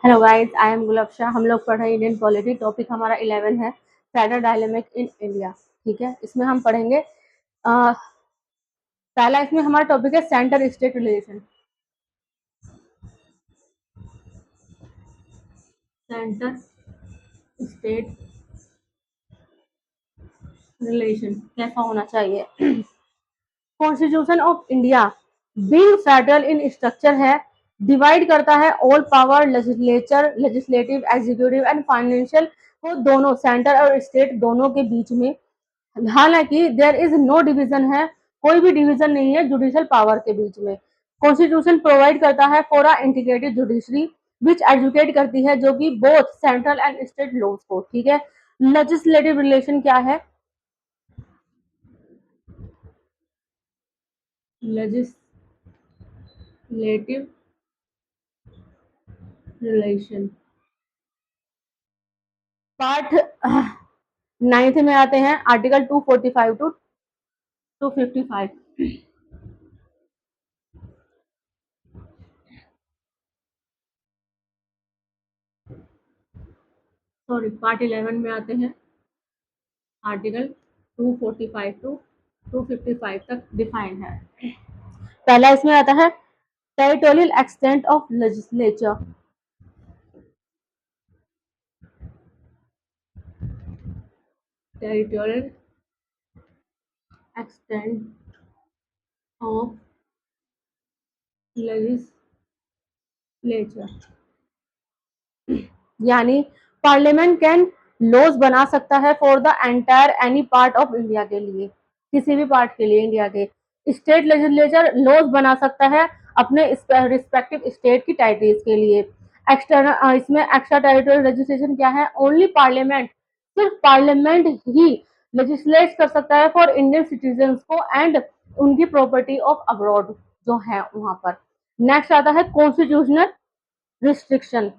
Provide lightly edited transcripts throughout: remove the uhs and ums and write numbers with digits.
Hello guys, I am Gulfsha. हम लोग पढ़ रहे हैं इंडियन पॉलिटी। टॉपिक हमारा 11 है, फेडरल डायलेमिक इन इंडिया। ठीक है, इसमें हम पढ़ेंगे पहला इसमें हमारा टॉपिक है centre state relation. Centre state relation कैसा होना चाहिए। Constitution of India being federal in structure है, डिवाइड करता है all power legislature, legislative, executive and financial को दोनों सेंटर और स्टेट दोनों के बीच में। हालांकि देयर इज नो डिवीजन है, कोई भी डिवीजन नहीं है जुडिशियल पावर के बीच में। कॉन्स्टिट्यूशन प्रोवाइड करता है for a integrated judiciary which educate करती है, जो कि both central and state laws को। ठीक है, लेजिस्लेटिव रिलेशन क्या है? लेजिस्लेटिव रिलेशन पार्ट 9 में आते हैं, आर्टिकल 245 टू 255। सॉरी, पार्ट 11 में आते हैं, आर्टिकल 245 टू 255 तक डिफाइन है। पहला इसमें आता है territorial extent of legislature. Territorial extent of legislature यानी पार्लियामेंट कैन लॉज बना सकता है for the entire any part of India के लिए, किसी भी पार्ट के लिए इंडिया के। स्टेट लेजिस्लेचर लॉज बना सकता है अपने रिस्पेक्टिव स्टेट की टेरिटरीज के लिए। एक्सटर्नल इसमें एक्स्ट्रा टेरिटोरियल लेजिस्लेशन क्या है? ओनली पार्लियामेंट, सिर्फ पार्लियामेंट ही लेजिस्लेट कर सकता है फॉर इंडियन सिटीजन को एंड उनकी प्रॉपर्टी ऑफ अब्रॉड जो है वहां पर। नेक्स्ट आता है कॉन्स्टिट्यूशनल रिस्ट्रिक्शन।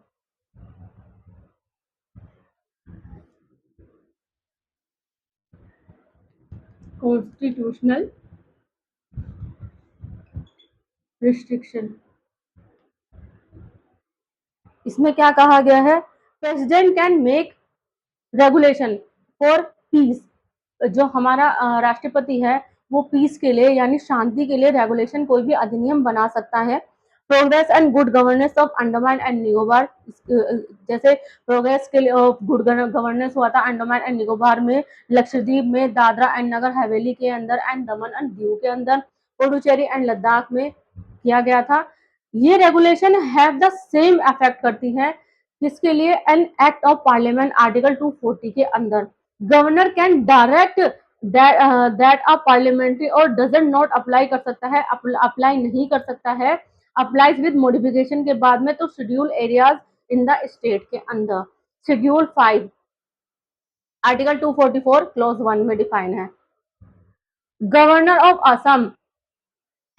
कॉन्स्टिट्यूशनल रिस्ट्रिक्शन इसमें क्या कहा गया है? President can make regulation for piece. जो हमारा राष्ट्रपति है वो पीस के लिए यानी शांति के लिए रेगुलेशन कोई भी अधिनियम बना सकता है। Progress and good governance of Andaman and Nicobar, जैसे प्रोग्रेस के लिए गुड गवर्नेंस हुआ था अंडमान एंड निकोबार में, लक्षद्वीप में, दादरा एंड नगर हवेली के अंदर एंड दमन एंड दीव के अंदर, पुडुचेरी एंड लद्दाख में किया गया था। ये regulation have the same effect करती है किसके लिए? An act of parliament article 240 के अंदर। Governor can direct that a parliamentary और डजंट नॉट अप्लाई कर सकता है, अप्लाई नहीं कर सकता है, अप्लाइज विद मॉडिफिकेशन के बाद में, तो schedule areas in the state के अंदर। शेड्यूल 5 आर्टिकल 244 क्लॉज 1 में डिफाइन है। Governor of Assam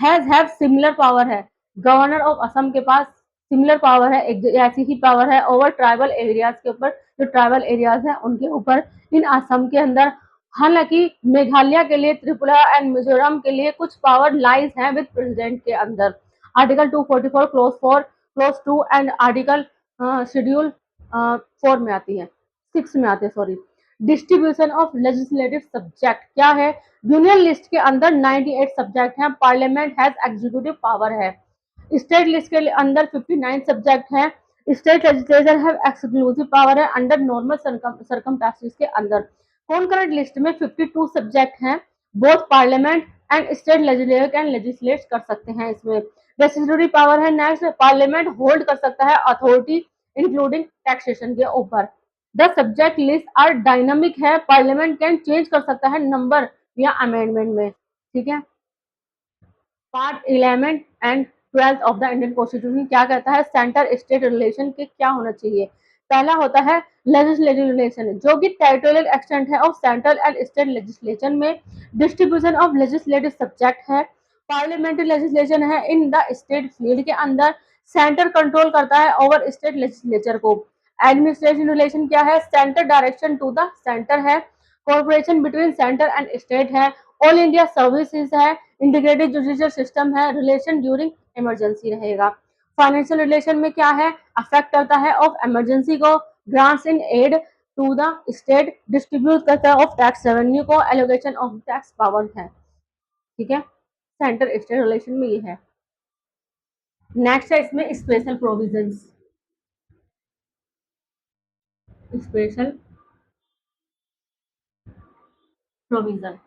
have similar power है, गवर्नर ऑफ असम के पास सिमिलर पावर है, एक ऐसी ही पावर है ओवर ट्राइबल एरियाज के ऊपर, जो ट्राइबल एरियाज हैं उनके ऊपर इन असम के अंदर। हालांकि मेघालय के लिए, त्रिपुरा एंड मिजोरम के लिए कुछ पावर लाइज हैं विद प्रेसिडेंट के अंदर। Article 244 close 4 close 2 and article schedule 4 में आती है, 6 में आते हैं sorry. Distribution of legislative subject क्या है? यूनियन लिस्ट के अंदर 98 सब्जेक्ट हैं, पार्लियामेंट हैज एग्जीक्यूटिव पावर है। स्टेट लिस्ट के अंदर 59 सब्जेक्ट हैं, state legislature have exclusive power है अंडर नॉर्मल सर्कमस्टेंसेस के अंदर। कॉन्करेंट लिस्ट में 52 सब्जेक्ट हैं, both parliament and state legislature can legislate कर सकते हैं इसमें। रेस्टिट्यूटरी पावर है नेक्स्ट, पार्लियामेंट होल्ड कर सकता है अथॉरिटी इंक्लूडिंग टैक्सेशन के ऊपर। The subject list are dynamic है, पार्लियामेंट कैन चेंज कर सकता है नंबर या अमेंडमेंट में। ठीक है, part 11 and 12 of the Indian constitution क्या कहता है? सेंटर स्टेट रिलेशन के क्या होना चाहिए? पहला होता है लेजिस्लेटिव रिलेशन, जो कि टेरिटोरियल एक्सटेंट है of central and state legislation में। डिस्ट्रीब्यूशन ऑफ लेजिस्लेटिव सब्जेक्ट है, पार्लियामेंट्री लेजिस्लेशन है इन द स्टेट फील्ड के अंदर। सेंटर कंट्रोल करता है ओवर स्टेट लेजिस्लेचर को। एडमिनिस्ट्रेशन रिलेशन क्या है? Centre direction to the centre है, corporation between centre and state है, ऑल इंडिया सर्विसेज है, इंटीग्रेटेड जुडिशियल सिस्टम है, रिलेशन ड्यूरिंग इमरजेंसी रहेगा। फाइनेंशियल रिलेशन में क्या है, अफेक्ट करता है ऑफ इमरजेंसी को, grants in aid to the state, distribute करता है ऑफ टैक्स रेवेन्यू को, एलोकेशन ऑफ टैक्स पावर है। ठीक है, सेंटर स्टेट रिलेशन में ये है। नेक्स्ट है इसमें special provisions. Special provision,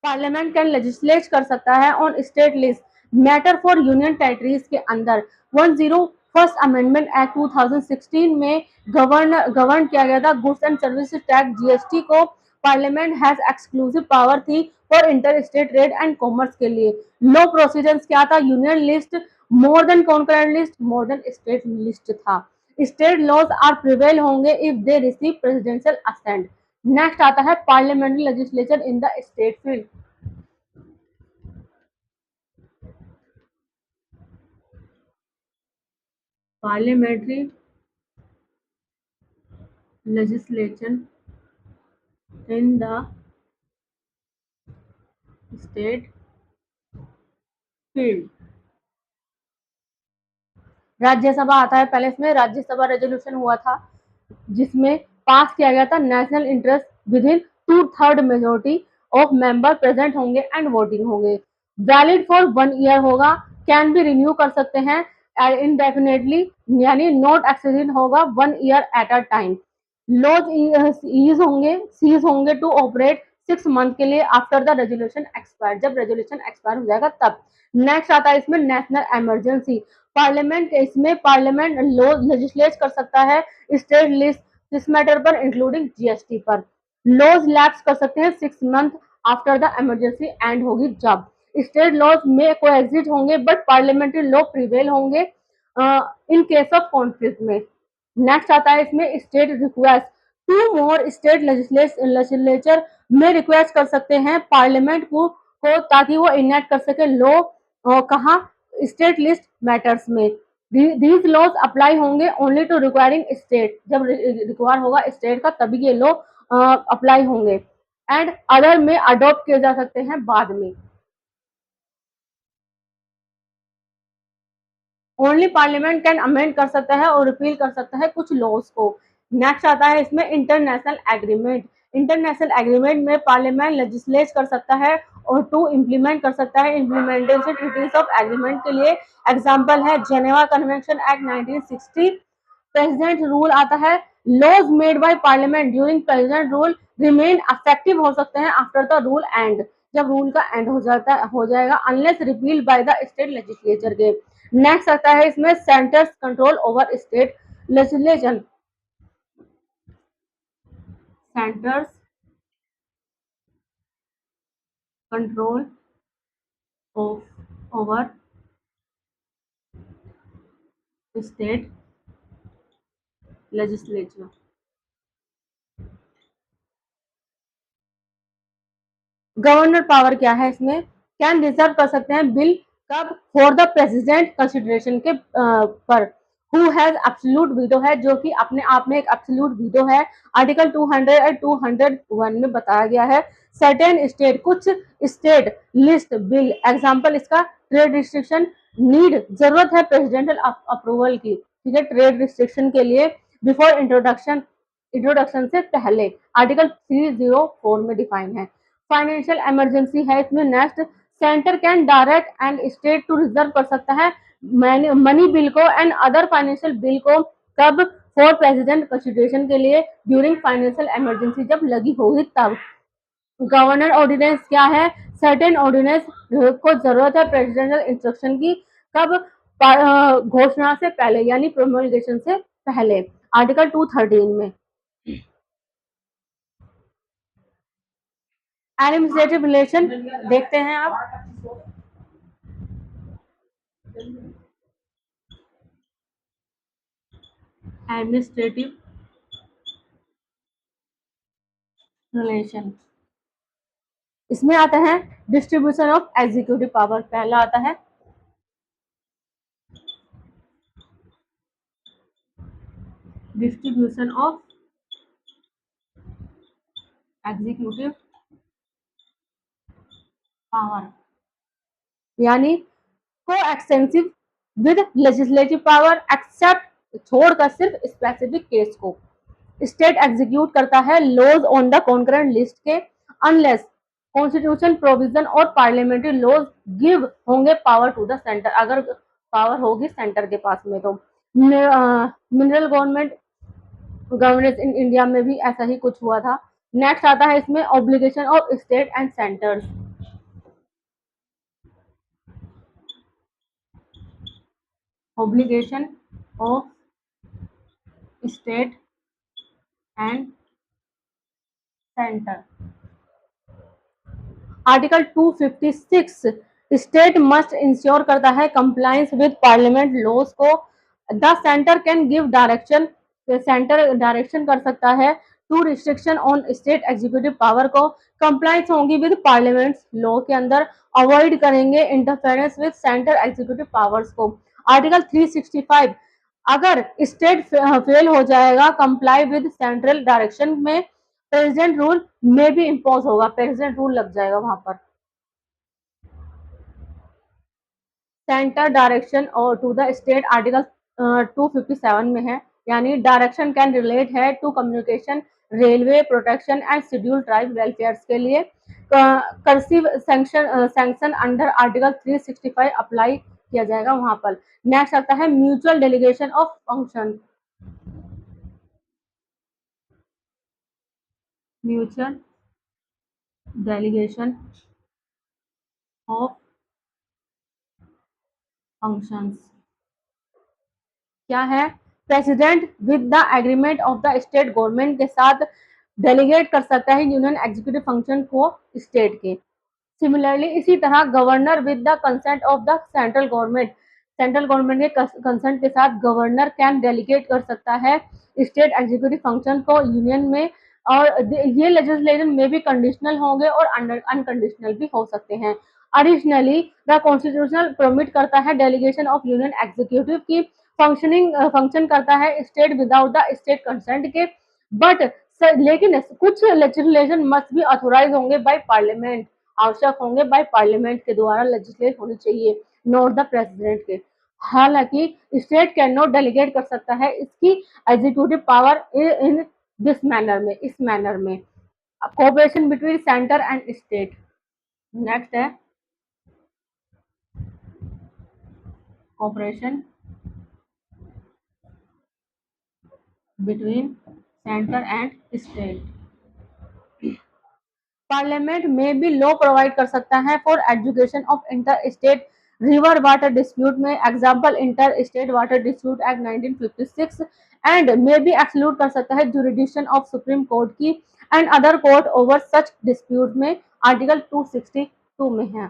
parliament can legislate कर सकता है on state list matter for union territories के अंदर। 101 अमेंडमेंट एक्ट 2016 में गवर्न किया गया था goods and services tax GST को। पार्लियामेंट हैज एक्सक्लूसिव पावर थी for inter state trade and commerce के लिए। लो प्रोसीजर्स क्या था, union list more than concurrent list more than state list था। स्टेट लॉज आर प्रिवेल होंगे if they receive presidential assent. Next आता है parliamentary legislature in the state field. Parliamentary legislation in the state field। Rajya Sabha आता है पहले, इसमें Rajya Sabha resolution हुआ था जिसमें पास किया गया था national interest within 2/3 majority of member present होंगे एंड वोटिंग होंगे। वैलिड फॉर 1 ईयर होगा, कैन बी रिन्यू कर सकते हैं इनडेफिनेटली, यानी नॉट एक्सीडेंट होगा 1 year at a time. Laws cease होंगे टू ऑपरेट 6 मंथ के लिए आफ्टर द रेजोल्यूशन एक्सपायर, जब रेजोल्यूशन एक्सपायर हो जाएगा तब। नेक्स्ट आता है इसमें national emergency. Parliament law legislate कर सकता है स्टेट लिस्ट इस मैटर पर इंक्लूडिंग जीएसटी पर। लॉज लैप्स कर सकते हैं 6 month after the emergency end होगी जब। स्टेट लॉज में कोएग्जिस्ट होंगे बट पार्लियामेंट्री लॉ प्रिवेल होंगे इन केस ऑफ कॉन्फ्लिक्ट में। नेक्स्ट आता है इसमें state request. Two more state legislature में रिक्वेस्ट कर सकते हैं पार्लियामेंट को ताकि वो इनेक्ट कर सके लॉ कहाँ, स्टेट लिस्ट मैटर्स में। दीज लॉज अप्लाई होंगे ओनली टू रिक्वायरिंग स्टेट, जब रिक्वायर होगा स्टेट का तभी ये लॉ अप्लाई होंगे एंड अदर में अडॉप्ट किए जा सकते हैं बाद में। ओनली पार्लियामेंट कैन अमेंड कर सकता है और रिपील कर सकता है कुछ लॉज को। नेक्स्ट आता है इसमें इंटरनेशनल एग्रीमेंट। इंटरनेशनल एग्रीमेंट में पार्लियामेंट लेजिस्लेट कर सकता है और टू इम्प्लीमेंट कर सकता है इम्प्लीमेंटेशन ट्रीटीज ऑफ एग्रीमेंट के लिए। एग्जाम्पल है Geneva convention act 1960। President rule आता है, laws made by parliament during president rule remain effective हो सकते हैं आफ्टर द रूल एंड, जब रूल का एंड हो जाएगा unless repealed by the state legislature के। नेक्स्ट आता है इसमें centre's control over state legislation. Centre's control over state legislature. Governor power क्या है इसमें, कैन रिजर्व कर सकते हैं बिल कब, फॉर द प्रेसिडेंट कंसिडरेशन के पर। हु हैज एब्सोल्यूट वीटो है, जो कि अपने आप में एक एब्सोल्यूट वीटो है, आर्टिकल 200 और 201 में बताया गया है। सर्टेन स्टेट, कुछ स्टेट लिस्ट बिल, एग्जांपल इसका ट्रेड रिस्ट्रिक्शन नीड, जरूरत है प्रेसिडेंशियल अप्रूवल की, ठीक है, ट्रेड रिस्ट्रिक्शन के लिए बिफोर इंट्रोडक्शन से पहले, आर्टिकल 304 में डिफाइन है। फाइनेंशियल इमरजेंसी है इसमें next, centre can direct and state to reserve कर सकता है मनी बिल को एंड अदर फाइनेंशियल बिल को, कब, फॉर प्रेसिडेंट कंसिडरेशन के लिए ड्यूरिंग फाइनेंशियल इमरजेंसी, जब लगी होगी तब। गवर्नर ऑर्डिनेंस क्या है, सर्टेन ऑर्डिनेंस को जरूरत है प्रेसिडेंशियल इंस्ट्रक्शन की, कब, घोषणा से पहले यानी प्रोमलगेशन से पहले, आर्टिकल 213 में। एडमिनिस्ट्रेटिव रिलेशन देखते हैं आप। एडमिनिस्ट्रेटिव रिलेशन, इसमें आता है डिस्ट्रीब्यूशन ऑफ एग्जीक्यूटिव पावर, पहला आता है डिस्ट्रीब्यूशन ऑफ एग्जीक्यूटिव पावर, यानी को extensive with legislative power except छोड़कर सिर्फ स्पेसिफिक केस को। स्टेट एग्जीक्यूट करता है laws on the concurrent list के अनलेस कॉन्स्टिट्यूशन प्रोविजन और पार्लियामेंट्री लॉज गिव होंगे पावर टू द सेंटर, अगर पावर होगी सेंटर के पास में तो। Mineral government governance in India में भी ऐसा ही कुछ हुआ था। नेक्स्ट आता है इसमें obligation of state and centres. Obligation of state and centre. Article 256 state must ensure करता है कंप्लायंस विद पार्लियामेंट लॉज को। The centre can give direction, centre direction कर सकता है to restriction on state executive power को। Compliance होंगी with parliament law के अंदर, अवॉइड करेंगे interference with centre executive powers को। आर्टिकल 365 अगर स्टेट फेल हो जाएगा कंप्लाई विद सेंट्रल डायरेक्शन में, प्रेसिडेंट रूल में भी इम्पोज होगा, प्रेसिडेंट रूल लग जाएगा वहां पर। सेंटर डायरेक्शन और टू द स्टेट आर्टिकल 257 में है, यानी डायरेक्शन कैन रिलेट है to communication, railway, protection and schedule tribe welfare के लिए। Coercive sanction under article 365 apply किया जाएगा वहां पर। नेक्स्ट आता है mutual delegation of function. Mutual delegation of functions क्या है? President with the agreement of the state government के साथ डेलीगेट कर सकता है यूनियन एग्जीक्यूटिव फंक्शन को स्टेट के। सिमिलरली इसी तरह governor with the consent of the central government, central government के कंसेंट के साथ गवर्नर कैन डेलीगेट कर सकता है स्टेट एग्जीक्यूटिव फंक्शन को यूनियन में। और ये लेजिस्लेशन में भी कंडीशनल होंगे और अनकंडीशनल भी हो सकते हैं। एडिशनली द कॉन्स्टिट्यूशनल परमिट करता है डेलीगेशन ऑफ यूनियन एग्जीक्यूटिव की फंक्शन करता है state without the state consent के। बट लेकिन कुछ लेजिस्लेशन मस्ट भी ऑथोराइज होंगे बाय पार्लियामेंट, आवश्यक होंगे बाय पार्लियामेंट के द्वारा लेजिस्लेट होनी चाहिए, नॉट द प्रेसिडेंट के। हालांकि स्टेट कैन नॉट डेलीगेट कर सकता है इसकी executive power in this manner में, इस मैनर में। Cooperation between centre and state. Next है cooperation between centre and state. Parliament में भी लॉ प्रोवाइड कर सकता है for education of inter state river water dispute में, example inter state water dispute act 1956। And में भी एक्सक्लूड कर सकता है जुरिडिक्शन ऑफ सुप्रीम कोर्ट की and other court over such dispute में, आर्टिकल 262 में है।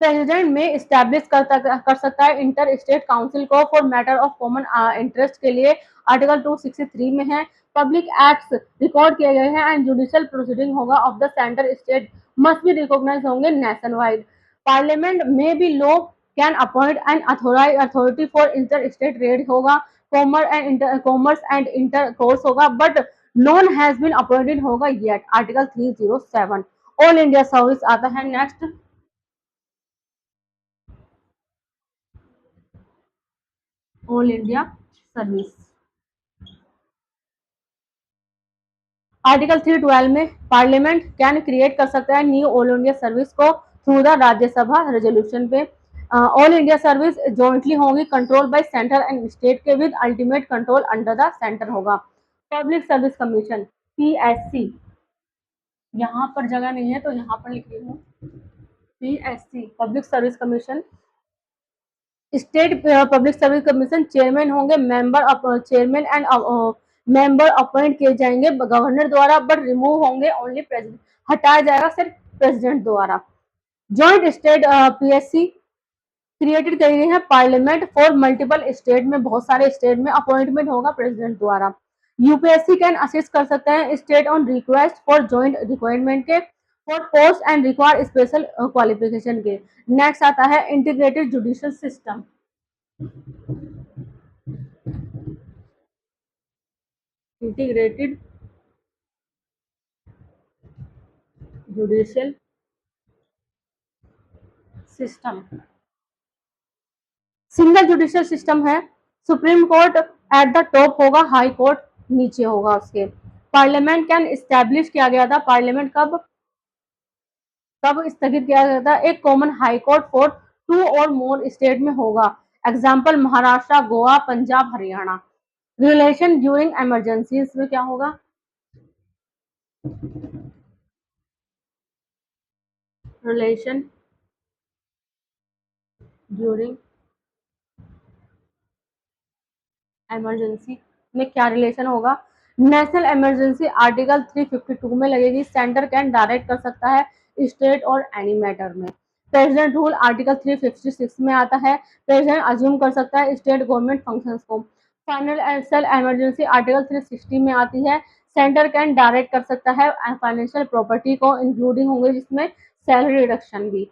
प्रेसिडेंट में स्टैब्लिश कर सकता है इंटर स्टेट काउंसिल को for matter of common interest के लिए, आर्टिकल 263 में है। पब्लिक एक्ट्स रिकॉर्ड किए गए हैं एंड जुडिशियल प्रोसीडिंग होगा of the centre state must भी रिकॉग्नाइज होंगे नेशन वाइड। पार्लियामेंट में भी law can appoint and authority for inter state trade होगा, कॉमर्स एंड इंटर कोर्स होगा, but none has been appointed होगा yet, article 307। All India service आता है next. All India service article 312 में parliament can create कर सकता है new all India service को थ्रू द राज्यसभा रेजोल्यूशन पे। ऑल इंडिया सर्विस जॉइंटली होगी control by centre and state के with ultimate control under the centre होगा। पब्लिक सर्विस कमीशन पीएससी, यहाँ पर जगह नहीं है तो यहाँ पर लिख रही हूँ PSC public service commission. State public service commission chairman होंगे, चेयरमैन एंड मेंबर अपॉइंट किए जाएंगे गवर्नर द्वारा, बट रिमूव होंगे ओनली प्रेसिडेंट, हटाया जाएगा सिर्फ प्रेसिडेंट द्वारा। जॉइंट स्टेट पीएससी क्रिएटेड करी गई है पार्लियामेंट फॉर मल्टीपल स्टेट में, बहुत सारे स्टेट में अपॉइंटमेंट होगा प्रेसिडेंट द्वारा। यूपीएससी कैन असिस्ट कर सकते हैं state on request for joint requirement के, for post and require special qualification के। नेक्स्ट आता है integrated judicial system. Integrated judicial system, single judicial system है। Supreme court at the top होगा, हाई कोर्ट नीचे होगा उसके। पार्लियामेंट कैन इस्टेब्लिश किया गया था, पार्लियामेंट कब कब स्थगित किया गया था? एक कॉमन हाई कोर्ट फॉर 2 और मोर स्टेट में होगा। Example Maharashtra, Goa, Punjab, Haryana. Relation during emergency, इसमें क्या होगा? रिलेशन ड्यूरिंग इमरजेंसी में क्या रिलेशन होगा? नेशनल इमरजेंसी आर्टिकल 352 में लगेगी। सेंटर कैन डायरेक्ट कर सकता है स्टेट और एनी मैटर में। प्रेसिडेंट रूल आर्टिकल 356 में आता है। प्रेसिडेंट अज्यूम कर सकता है स्टेट गवर्नमेंट फंक्शंस को। फाइनेंशियल इमरजेंसी आर्टिकल 360 में आती है। सेंटर कैन डायरेक्ट कर सकता है फाइनेंशियल प्रॉपर्टी को, इंक्लूडिंग होंगे जिसमें सैलरी रिडक्शन भी।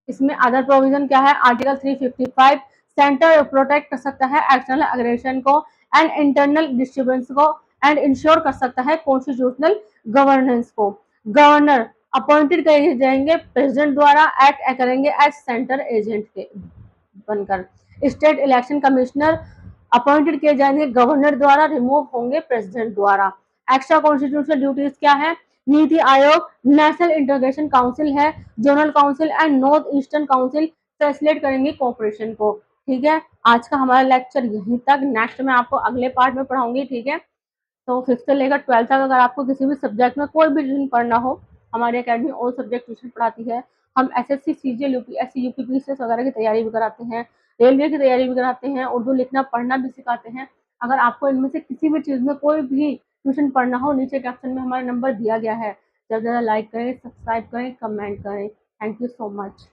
इसमें अदर प्रोविजन क्या है? आर्टिकल 355 सेंटर प्रोटेक्ट कर सकता है एक्सटर्नल अग्रेशन को एंड इंटरनल डिस्टर्बेंस को एंड इंश्योर कर सकता है कॉन्स्टिट्यूशनल गवर्नेंस को। गवर्नर अपॉइंटेड किए जाएंगे प्रेसिडेंट द्वारा, एक्ट करेंगे एज सेंटर एजेंट के बनकर। स्टेट इलेक्शन कमिश्नर अपॉइंटेड किए जाएंगे गवर्नर द्वारा, रिमूव होंगे प्रेसिडेंट द्वारा। एक्स्ट्रा कॉन्स्टिट्यूशनल ड्यूटीज क्या है? NITI Aayog national integration council है, zonal council and north eastern council facilitate करेंगे कोऑपरेशन को। ठीक है, आज का हमारा लेक्चर यहीं तक। नेक्स्ट मैं आपको अगले पार्ट में पढ़ाऊंगी। ठीक है, तो 5th से लेकर 12th तक अगर आपको किसी भी सब्जेक्ट में कोई भी ट्यूशन पढ़ना हो, हमारी अकेडमी ऑल सब्जेक्ट ट्यूशन पढ़ाती है। हम एसएससी, सीजीएल, यूपीएससी, यूपीपीसीएस वगैरह की तैयारी भी कराते हैं, रेलवे की तैयारी भी कराते हैं, उर्दू लिखना पढ़ना भी सिखाते हैं। अगर आपको इनमें से किसी भी चीज़ में कोई भी ट्यूशन पढ़ना हो, नीचे कैप्शन में हमारा नंबर दिया गया है। ज़्यादा से ज़्यादा लाइक करें, सब्सक्राइब करें, कमेंट करें। Thank you so much.